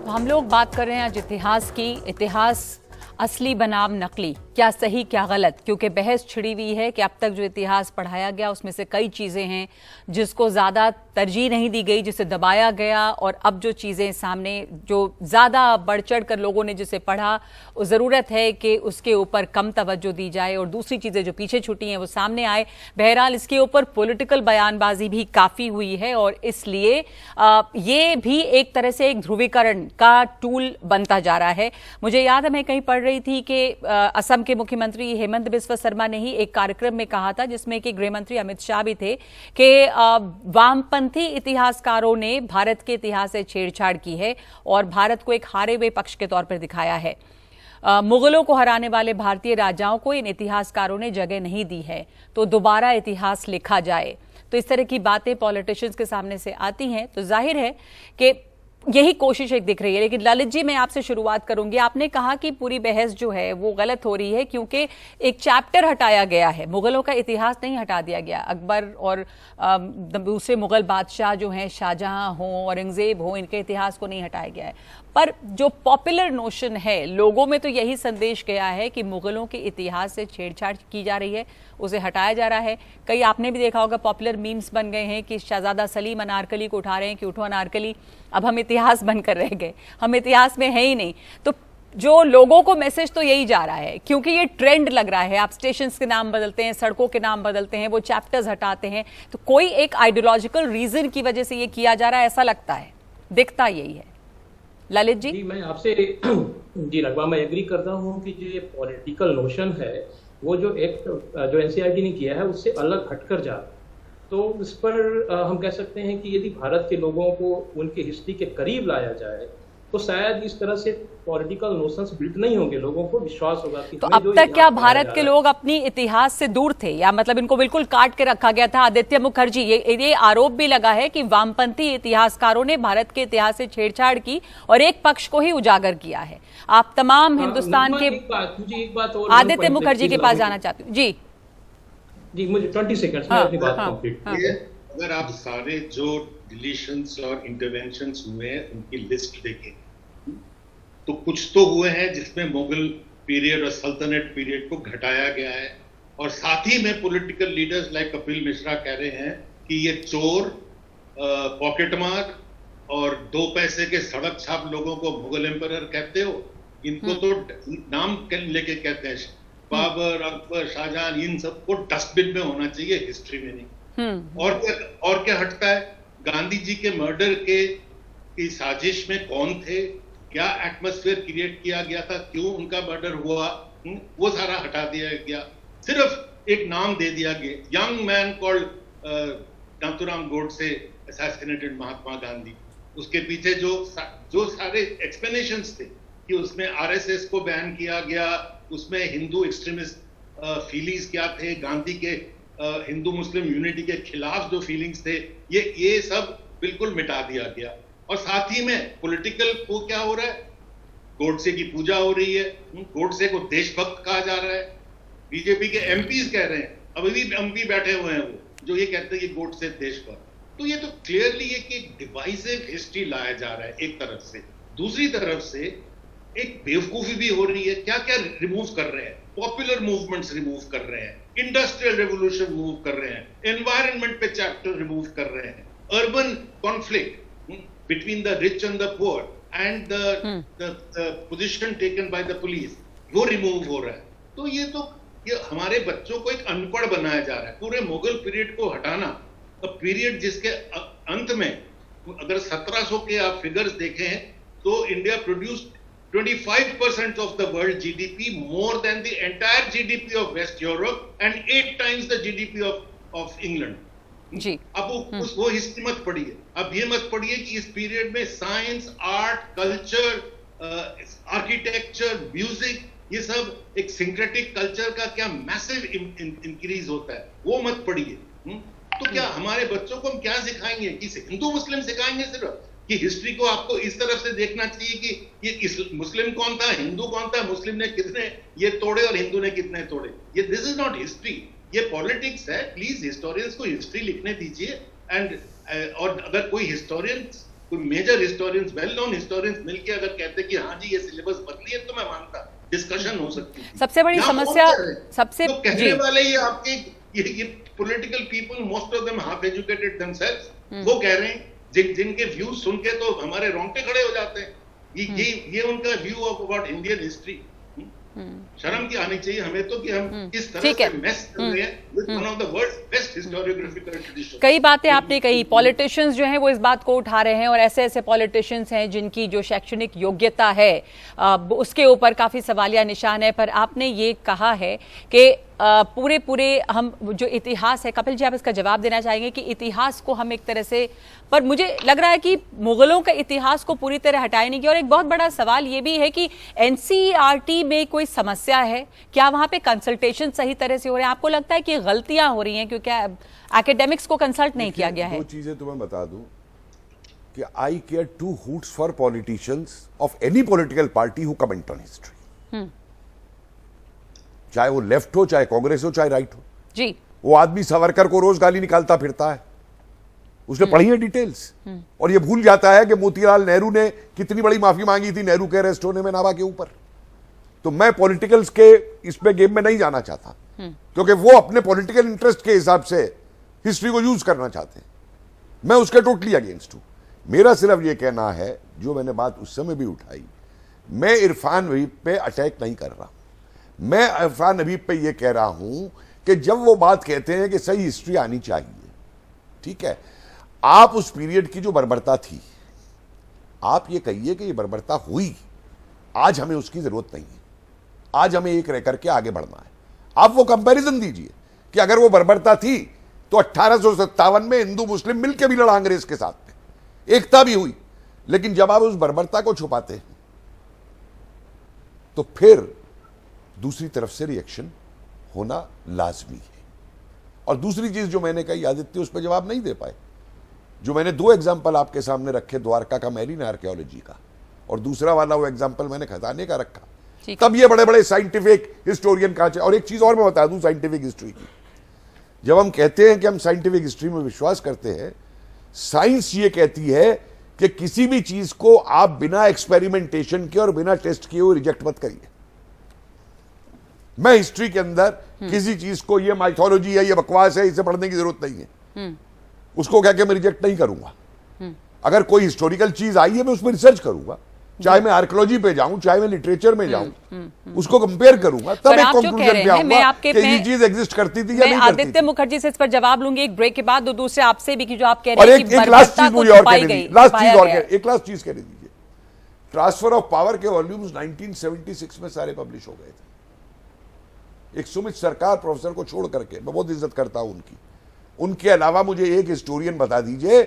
हम लोग बात कर रहे हैं आज इतिहास की। इतिहास असली बनाम नकली, क्या सही क्या गलत, क्योंकि बहस छिड़ी हुई है कि अब तक जो इतिहास पढ़ाया गया उसमें से कई चीज़ें हैं जिसको ज़्यादा तरजीह नहीं दी गई, जिसे दबाया गया, और अब जो चीज़ें सामने जो ज़्यादा बढ़ चढ़ कर लोगों ने जिसे पढ़ा, ज़रूरत है कि उसके ऊपर कम तवज्जो दी जाए और दूसरी चीज़ें जो पीछे छूटी हैं वो सामने आए। बहरहाल इसके ऊपर पॉलिटिकल बयानबाजी भी काफ़ी हुई है, और इसलिए ये भी एक तरह से एक ध्रुवीकरण का टूल बनता जा रहा है। मुझे याद है मैं कहीं पढ़ रही थी कि असम के मुख्यमंत्री हेमंत बिस्वा शर्मा ने ही एक कार्यक्रम में कहा था, जिसमें कि गृह मंत्री अमित शाह भी थे, कि वामपंथी इतिहासकारों ने भारत के इतिहास से छेड़छाड़ की है और भारत को एक हारे हुए पक्ष के तौर पर दिखाया है। मुगलों को हराने वाले भारतीय राजाओं को इन इतिहासकारों ने जगह नहीं दी है, तो दोबारा इतिहास लिखा जाए। तो इस तरह की बातें पॉलिटिशियंस के सामने से आती हैं, तो जाहिर है कि यही कोशिश एक दिख रही है। लेकिन ललित जी, मैं आपसे शुरुआत करूंगी। आपने कहा कि पूरी बहस जो है वो गलत हो रही है क्योंकि एक चैप्टर हटाया गया है, मुगलों का इतिहास नहीं हटा दिया गया। अकबर और दूसरे मुगल बादशाह जो हैं, शाहजहां हो, औरंगजेब हो, इनके इतिहास को नहीं हटाया गया है। पर जो पॉपुलर नोशन है लोगों में, तो यही संदेश गया है कि मुगलों के इतिहास से छेड़छाड़ की जा रही है, उसे हटाया जा रहा है। कई आपने भी देखा होगा पॉपुलर मीम्स बन गए हैं कि शहजादा सलीम अनारकली को उठा रहे हैं कि उठो अनारकली, अब हम इतिहास बनकर रह गए, हम इतिहास में है ही नहीं। तो जो लोगों को मैसेज तो यही जा रहा है, क्योंकि ये ट्रेंड लग रहा है। आप स्टेशंस के नाम बदलते हैं, सड़कों के नाम बदलते हैं, वो चैप्टर्स हटाते हैं, तो कोई एक आइडियोलॉजिकल रीजन की वजह से ये किया जा रहा है, ऐसा लगता है, दिखता यही है। ललित जी, मैं आपसे जी नगमा, मैं एग्री करता हूँ कि जो ये पॉलिटिकल नोशन है वो जो एक्ट जो एनसीईआरटी ने किया है उससे अलग हटकर जा रहा है। तो इस पर हम कह सकते हैं कि यदि भारत के लोगों को उनके हिस्ट्री के करीब लाया जाए तो शायद इस तरह से पॉलिटिकल नोशंस बिल्ड नहीं होंगे, लोगों को विश्वास होगा कि तो अब तक क्या भारत के लोग अपनी इतिहास से दूर थे, या मतलब इनको बिल्कुल काट के रखा गया था? आदित्य मुखर्जी, ये आरोप भी लगा है कि वामपंथी इतिहासकारों ने भारत के इतिहास से छेड़छाड़ की और एक पक्ष को ही उजागर किया है। आप तमाम हिंदुस्तान के, एक बात और आदित्य मुखर्जी के पास जाना चाहती हूँ। जी मुझे 20 सेकंड्स में अपनी बात कंप्लीट। अगर आप सारे जो डिलीशंस और इंटरवेंशंस हुए हैं उनकी लिस्ट देखें तो कुछ तो हुए हैं जिसमें मुगल पीरियड और सल्तनत पीरियड को घटाया गया है। और साथ ही में political leaders like Kapil Mishra कह रहे हैं कि ये चोर, पॉकेटमार और 2 पैसे के सड़क छाप लोगों को मुगल एम्परर कहते हो। इनको तो नाम लेके कहते हैं, बाबर, अकबर, शाहजहां, इन सबको डस्टबिन में होना चाहिए, हिस्ट्री में नहीं। और क्या हटता है? गांधी जी के मर्डर की साजिश में कौन थे, क्या एटमॉस्फेयर क्रिएट किया गया था, क्यों उनका मर्डर हुआ, वो सारा हटा दिया गया। सिर्फ एक नाम दे दिया गया, young man called Nathuram Godse assassinated Mahatma Gandhi. उसके पीछे जो सारे एक्सप्लेनेशंस थे कि उसमें आरएसएस को बैन किया गया, उसमें हिंदू एक्सट्रीमिस्ट फीलिंग्स क्या थे, गांधी के हिंदू मुस्लिम यूनिटी के खिलाफ जो फीलिंग्स थे, ये सब बिल्कुल मिटा दिया गया। और साथ ही में पॉलिटिकल को क्या हो रहा है, गोडसे की पूजा हो रही है, गोडसे को देशभक्त कहा जा रहा है। बीजेपी के एमपीज कह रहे हैं, अभी भी एमपी बैठे हुए हैं वो, जो ये कहते हैं कि गोडसे देशभक्त। तो ये तो क्लियरली है कि डिवाइसिव हिस्ट्री लाया जा रहा है एक तरफ से। दूसरी तरफ से एक बेवकूफी भी हो रही है। क्या क्या रिमूव कर रहे हैं? पॉपुलर मूवमेंट्स रिमूव कर रहे हैं, इंडस्ट्रियल रेवोल्यूशन मूव कर रहे हैं, एनवायरनमेंट पे चैप्टर रिमूव कर रहे हैं, urban conflict between the rich and the poor and the position taken by the police, वो रिमूव हो रहा है। तो ये हमारे बच्चों को एक अनपढ़ बनाया जा रहा है। पूरे मुगल पीरियड को हटाना, पीरियड जिसके अंत में अगर 1700 के आप फिगर्स देखें तो India produced 25% of the world GDP, more than the entire GDP of West Europe and 8 times the GDP of England. जी। अब वो हिस्ट्री मत पढ़िए। अब ये मत पढ़िए कि इस पीरियड में science, art, culture, architecture, music, ये सब एक सिंक्रेटिक कल्चर का क्या मैसिव इंक्रीज होता है, वो मत पढ़िए। तो क्या हमारे बच्चों को हम क्या सिखाएंगे? कि हिंदू मुस्लिम सिखाएंगे सिर्फ, कि हिस्ट्री को आपको इस तरफ से देखना चाहिए कि ये मुस्लिम कौन था, हिंदू कौन था, मुस्लिम ने कितने ये तोड़े और हिंदू ने कितने तोड़े। ये दिस इज नॉट हिस्ट्री, ये पॉलिटिक्स है। प्लीज हिस्टोरियंस को हिस्ट्री लिखने दीजिए। एंड और अगर कोई हिस्टोरियंस, कोई major historians, well known historians मिलके अगर कहते कि हाँ जी ये सिलेबस बदली है, तो मैं मानता, डिस्कशन हो सकती है। सबसे बड़ी समस्या, सबसे तो कहने वाले ये आपके ये political people, most of them half educated themselves, वो कह रहे हैं, जिनके व्यूज सुन के तो हमारे रोंगटे खड़े हो जाते हैं। ये उनका view of about Indian history. शर्म की आनी चाहिए हमें तो कि हम इस तरह से मेस कर रहे हैं with one of the world's best historiographical tradition. कई बातें आपने कही, पॉलिटिशियंस जो हैं वो इस बात को उठा रहे हैं, और ऐसे ऐसे पॉलिटिशियंस हैं जिनकी जो शैक्षणिक योग्यता है उसके ऊपर काफी सवालिया निशान है। पर आपने ये कहा है कि पूरे हम जो इतिहास है, कपिल जी आप इसका जवाब देना चाहेंगे कि इतिहास को हम एक तरह से, पर मुझे लग रहा है कि मुगलों का इतिहास को पूरी तरह हटाया नहीं गया। और एक बहुत बड़ा सवाल ये भी है कि एनसीईआरटी में कोई समस्या है क्या? वहां पे कंसल्टेशन सही तरह से हो रहे हैं? आपको लगता है कि गलतियां हो रही हैं क्योंकि एकेडमिक्स को कंसल्ट नहीं किया गया है? दो चीजें तुम्हें बता दूं कि I care 2 hoots for politicians of any political party who comment on history, चाहे वो लेफ्ट हो, चाहे कांग्रेस हो, चाहे राइट हो जी। वो आदमी सावरकर को रोज गाली निकालता फिरता है, उसने पढ़ी है डिटेल्स, और ये भूल जाता है कि मोतीलाल नेहरू ने कितनी बड़ी माफी मांगी थी नेहरू के अरेस्ट होने में नावा के ऊपर। तो मैं पॉलिटिकल्स के इसमें गेम में नहीं जाना चाहता, क्योंकि वो अपने पॉलिटिकल इंटरेस्ट के हिसाब से हिस्ट्री को यूज करना चाहते हैं। मैं उसके टोटली अगेंस्ट हूं। मेरा सिर्फ ये कहना है, जो मैंने बात उस समय भी उठाई, मैं इरफान हबीब पे अटैक नहीं कर रहा। मैं इरफान हबीब पे ये कह रहा हूं कि जब वो बात कहते हैं कि सही हिस्ट्री आनी चाहिए, ठीक है, आप उस पीरियड की जो बर्बरता थी, आप ये कहिए कि ये बर्बरता हुई, आज हमें उसकी जरूरत नहीं है, आज हमें एक रह करके आगे बढ़ना है। आप वो कंपैरिजन दीजिए कि अगर वो बर्बरता थी तो 1857 में हिंदू मुस्लिम मिलकर भी लड़ा अंग्रेज के साथ में, एकता भी हुई। लेकिन जब आप उस बर्बरता को छुपाते हैं तो फिर दूसरी तरफ से रिएक्शन होना लाजमी है। और दूसरी चीज जो मैंने कही, आदित्य उस पर जवाब नहीं दे पाए। जो मैंने 2 एग्जाम्पल आपके सामने रखे, द्वारका का मैरीन आर्कियोलॉजी का, और दूसरा वाला वो एग्जाम्पल मैंने खजाने का रखा, तब ये बड़े बड़े साइंटिफिक हिस्टोरियन का। और एक चीज और मैं बता दूं साइंटिफिक हिस्ट्री की, जब हम कहते हैं कि हम साइंटिफिक हिस्ट्री में विश्वास करते हैं, साइंस ये कहती है कि किसी भी चीज को आप बिना एक्सपेरिमेंटेशन के और बिना टेस्ट किए हुए रिजेक्ट मत करिए। मैं हिस्ट्री के अंदर किसी चीज को ये माइथोलॉजी है, ये बकवास है, इसे पढ़ने की जरूरत नहीं है, उसको क्या मैं रिजेक्ट नहीं करूंगा। अगर कोई हिस्टोरिकल चीज आई है मैं उसमें रिसर्च करूंगा, चाहे मैं आर्कियोलॉजी पे जाऊं, चाहे मैं लिटरेचर में जाऊं, उसको कंपेयर करूंगा, तब एक कंक्लूजन पे आऊंगा कि ये चीज एग्जिस्ट करती थी या नहीं करती। आदित्य मुखर्जी से इस पर जवाब लूंगी एक ब्रेक के बाद, और दूसरे आपसे भी कि जो आप कह रहे हैं कि एक लास्ट चीज मुझे और कहने दीजिए, एक लास्ट चीज कहने दीजिए। ट्रांसफर ऑफ पावर के वॉल्यूम्स 1976 में सारे पब्लिश हो गए थे। एक सुमित सरकार प्रोफेसर को छोड़ करके, मैं बहुत इज्जत करता हूं उनकी, उनके अलावा मुझे एक हिस्टोरियन बता दीजिए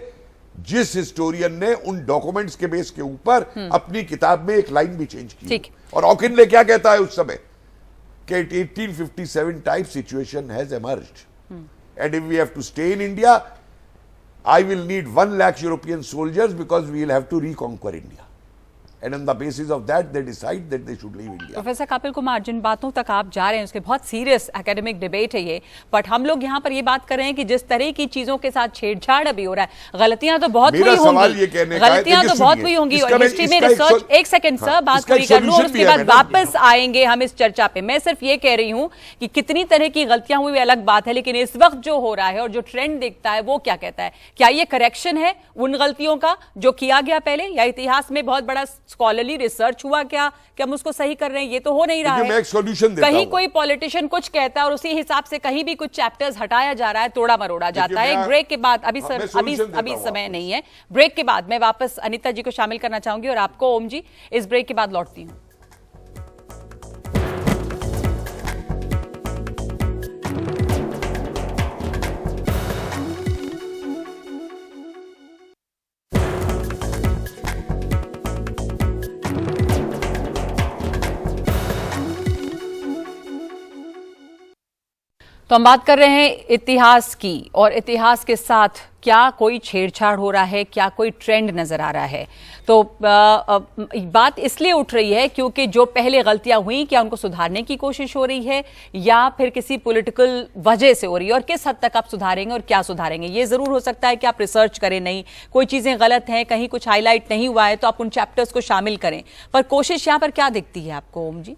जिस हिस्टोरियन ने उन डॉक्यूमेंट्स के बेस के ऊपर अपनी किताब में एक लाइन भी चेंज की। और ऑकिनले क्या कहता है उस समय कि 1857 type situation has emerged and if we have to stay in India I will need 1 lakh European soldiers because we will have to reconquer India and on the basis of that they decide that they should leave India। Professor Kapil Kumar, जिन बातों तक आप जा रहे हैं उसके बहुत serious academic debate है ये, बट हम लोग यहाँ पर ये बात कर रहे हैं कि जिस तरह की चीजों के साथ छेड़छाड़ अभी हो रहा है, गलतियां तो बहुत हुई होंगी, गलतियां तो बहुत हुई होंगी, और हिस्ट्री में रिसर्च, एक सेकंड सर बात पूरी कर लूं और उसके बाद वापस आएंगे हम इस चर्चा पे। मैं सिर्फ ये कह रही हूँ कि कितनी तरह की गलतियां हुई अलग बात है, लेकिन इस वक्त जो हो रहा है और जो ट्रेंड दिखता है वो क्या कहता है? क्या ये करेक्शन है उन गलतियों का जो किया गया पहले, या इतिहास में बहुत बड़ा स्कॉलरली रिसर्च हुआ क्या कि हम उसको सही कर रहे हैं? ये तो हो नहीं रहा है। मैं एक सॉल्यूशन देता कहीं कोई पॉलिटिशियन कुछ कहता है और उसी हिसाब से कहीं भी कुछ चैप्टर्स हटाया जा रहा है, तोड़ा मरोड़ा जाता है। एक ब्रेक के बाद, अभी समय नहीं है, ब्रेक के बाद मैं वापस अनीता जी को शामिल करना चाहूंगी और आपको ओम जी, इस ब्रेक के बाद लौटती हूं। तो हम बात कर रहे हैं इतिहास की, और इतिहास के साथ क्या कोई छेड़छाड़ हो रहा है, क्या कोई ट्रेंड नजर आ रहा है? तो बात इसलिए उठ रही है क्योंकि जो पहले गलतियां हुई क्या उनको सुधारने की कोशिश हो रही है या फिर किसी पॉलिटिकल वजह से हो रही है, और किस हद तक आप सुधारेंगे और क्या सुधारेंगे? ये जरूर हो सकता है कि आप रिसर्च करें, नहीं कोई चीजें गलत हैं, कहीं कुछ हाईलाइट नहीं हुआ है तो आप उन चैप्टर्स को शामिल करें, पर कोशिश यहाँ पर क्या दिखती है आपको ओम जी?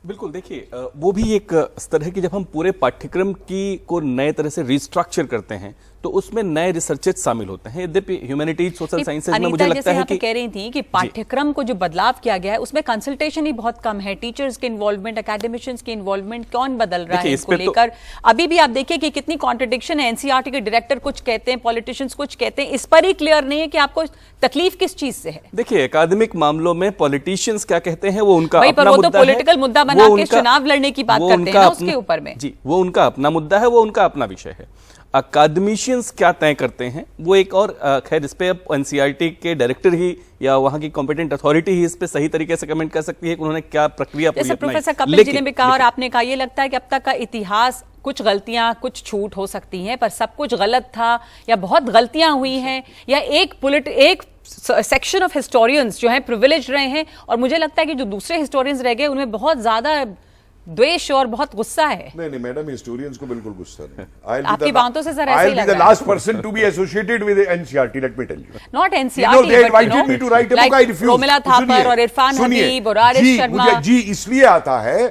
बिल्कुल, देखिए वो भी एक स्तर है कि जब हम पूरे पाठ्यक्रम की को नए तरह से रिस्ट्रक्चर करते हैं तो उसमें नए रिसर्चेस शामिल होते हैं। यद्यपि ह्यूमैनिटीज सोशल साइंसेज में मुझे लगता है कि कह रही थी कि पाठ्यक्रम को जो बदलाव किया गया है उसमें कंसल्टेशन ही बहुत कम है, टीचर्स के इन्वॉल्वमेंट, एकेडमिशियंस के इन्वॉल्वमेंट कौन बदल रहा है इसको लेकर? अभी भी आप देखिए कि कितनी कॉन्ट्रडिक्शन है, एनसीईआरटी के डायरेक्टर कुछ कहते हैं, पॉलिटिशियंस कुछ कहते हैं, इस पर ही क्लियर नहीं है कि आपको तकलीफ किस चीज से है। देखिए एकेडमिक मामलों में पॉलिटिशियंस क्या कहते हैं वो उनका अपना मुद्दा है, पॉलिटिकल मुद्दा बना के चुनाव लड़ने की बात करते हैं ना उसके ऊपर में। जी, वो उनका अपना मुद्दा है, वो उनका अपना विषय है। अकादमिशियंस क्या तय करते हैं वो एक और खैर इस पे एनसीईआरटी के डायरेक्टर ही या वहां की कॉम्पिटेंट अथॉरिटी ही इस पे सही तरीके से कमेंट कर सकती है कि उन्होंने क्या प्रक्रिया पूरी अपनाई। प्रोफेसर कपिल जी ने भी कहा और आपने कहा, ये लगता है कि अब तक का इतिहास कुछ गलतियां, कुछ छूट हो सकती हैं, पर सब कुछ गलत था या बहुत गलतियां हुई हैं, या एक सेक्शन ऑफ हिस्टोरियंस जो हैं प्रिविलेज रहे हैं, और मुझे लगता है कि जो दूसरे हिस्टोरियंस रह गए उनमें बहुत ज्यादा द्वेष और बहुत गुस्सा है। नहीं मैडम, हिस्टोरियंस को बिल्कुल गुस्सा नहीं। आपकी बातों से जरा ऐसे ही लग रहा है। I'll be the last person to be associated with NCERT, let me tell you. Not NCERT, but you know, like Romila Thapar और इरफान हबीब और आरिफ शर्मा। जी इसलिए आता है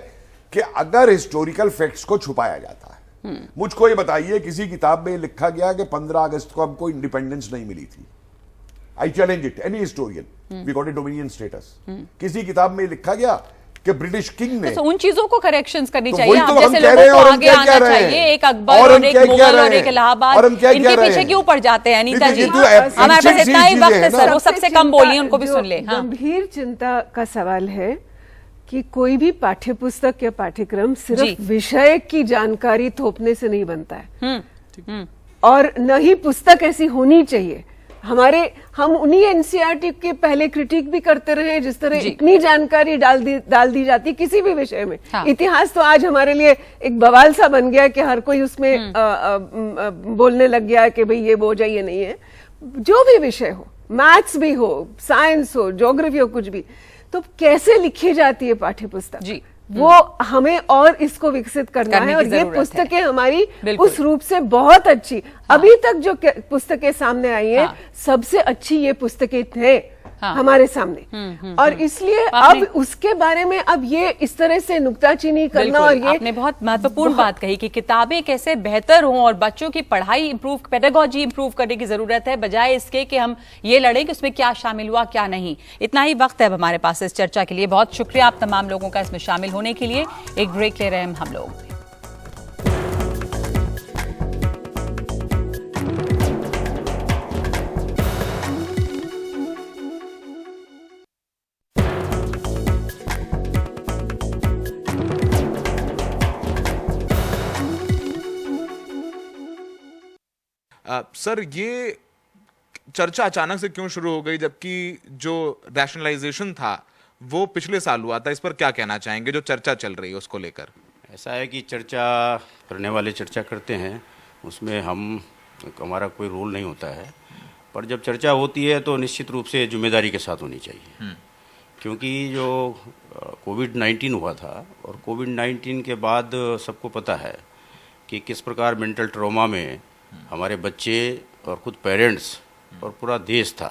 कि अगर हिस्टोरिकल फैक्ट्स को छुपाया जाता है, मुझको ये बताइए किसी किताब में लिखा गया कि 15 अगस्त को हमको इंडिपेंडेंस नहीं मिली थी। I challenge it, any historian, we got a dominion status. किसी किताब में लिखा गया कि ब्रिटिश किंग ने, तो उन चीजों को करेक्शंस करनी तो चाहिए, तो जैसे लोगों को आगे आना चाहिए। एक अकबर और एक मुगल और एक इलाहाबाद, इनके पीछे क्यों पड़ जाते हैं अनीता जी? हमारे पास इतना ही वक्त है सर, वो सबसे कम बोलिए, उनको भी सुन ले। गंभीर चिंता का सवाल है कि कोई भी पाठ्य पुस्तक या पाठ्यक्रम सिर्फ विषय की जानकारी थोपने से नहीं बनता है, और न ही पुस्तक ऐसी होनी चाहिए। हम उन्हीं एनसीईआरटी के पहले क्रिटिक भी करते रहे जिस तरह इतनी जानकारी डाल दी जाती किसी भी विषय में। हाँ। इतिहास तो आज हमारे लिए एक बवाल सा बन गया कि हर कोई उसमें बोलने लग गया कि भाई ये बोझ है, ये नहीं है। जो भी विषय हो, मैथ्स भी हो, साइंस हो, ज्योग्राफी हो, कुछ भी, तो कैसे लिखी जाती है पाठ्य पुस्तक जी, वो हमें और इसको विकसित करना है, और ये पुस्तकें हमारी उस रूप से बहुत अच्छी, हाँ। अभी तक जो पुस्तकें सामने आई हैं, हाँ। सबसे अच्छी ये पुस्तकें थे हाँ। हमारे सामने। और इसलिए अब उसके बारे में अब ये इस तरह से नुक्ताचीनी करना, और ये आपने बहुत महत्वपूर्ण बात कही कि किताबें कैसे बेहतर हों और बच्चों की पढ़ाई इंप्रूव, पेडागॉजी इंप्रूव करने की जरूरत है, बजाय इसके कि हम ये लड़ें कि उसमें क्या शामिल हुआ क्या नहीं। इतना ही वक्त है अब हमारे पास इस चर्चा के लिए। बहुत शुक्रिया आप तमाम लोगों का इसमें शामिल होने के लिए। एक ब्रेक ले रहे हैं हम लोग। सर, ये चर्चा अचानक से क्यों शुरू हो गई, जबकि जो रैशनलाइजेशन था वो पिछले साल हुआ था? इस पर क्या कहना चाहेंगे, जो चर्चा चल रही है उसको लेकर? ऐसा है कि चर्चा करने वाले चर्चा करते हैं, उसमें हमारा कोई रोल नहीं होता है, पर जब चर्चा होती है तो निश्चित रूप से जिम्मेदारी के साथ होनी चाहिए। क्योंकि जो कोविड-19 हुआ था, और कोविड-19 के बाद सबको पता है कि किस प्रकार मेंटल ट्रॉमा में हमारे बच्चे और खुद पेरेंट्स और पूरा देश था।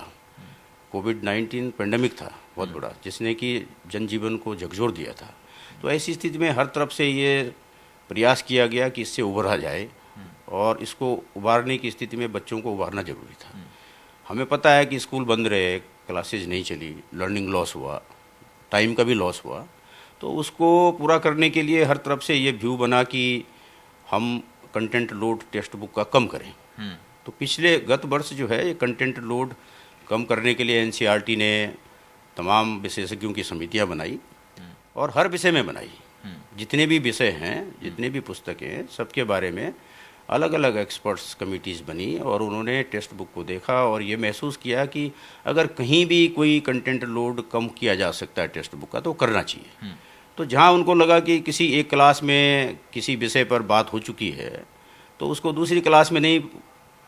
कोविड-19 पेंडेमिक था बहुत बड़ा, जिसने कि जनजीवन को झकझोर दिया था। तो ऐसी स्थिति में हर तरफ से ये प्रयास किया गया कि इससे उभरा जाए, और इसको उबारने की स्थिति में बच्चों को उबारना जरूरी था। हमें पता है कि स्कूल बंद रहे, क्लासेज नहीं चली, लर्निंग लॉस हुआ, टाइम का भी लॉस हुआ। तो उसको पूरा करने के लिए हर तरफ से ये व्यू बना कि हम कंटेंट लोड टेक्स्ट बुक का कम करें। तो गत वर्ष जो है ये कंटेंट लोड कम करने के लिए एनसीईआरटी ने तमाम विशेषज्ञों की समितियां बनाई, और हर विषय में बनाई। जितने भी विषय हैं, जितने भी पुस्तकें हैं, सबके बारे में अलग अलग एक्सपर्ट्स कमिटीज़ बनी, और उन्होंने टेक्स्ट बुक को देखा और ये महसूस किया कि अगर कहीं भी कोई कंटेंट लोड कम किया जा सकता है टेक्स्ट बुक का, तो करना चाहिए। तो जहाँ उनको लगा कि किसी एक क्लास में किसी विषय पर बात हो चुकी है, तो उसको दूसरी क्लास में नहीं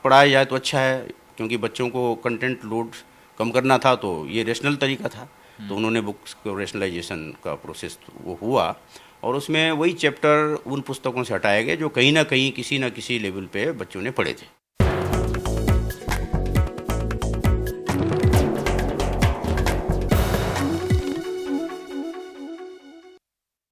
पढ़ाया जाए तो अच्छा है, क्योंकि बच्चों को कंटेंट लोड कम करना था, तो ये रेशनल तरीका था। तो उन्होंने बुक्स को रेशनलाइजेशन का प्रोसेस वो हुआ, और उसमें वही चैप्टर उन पुस्तकों से हटाए गए जो कहीं ना कहीं किसी न किसी लेवल पे बच्चों ने पढ़े थे।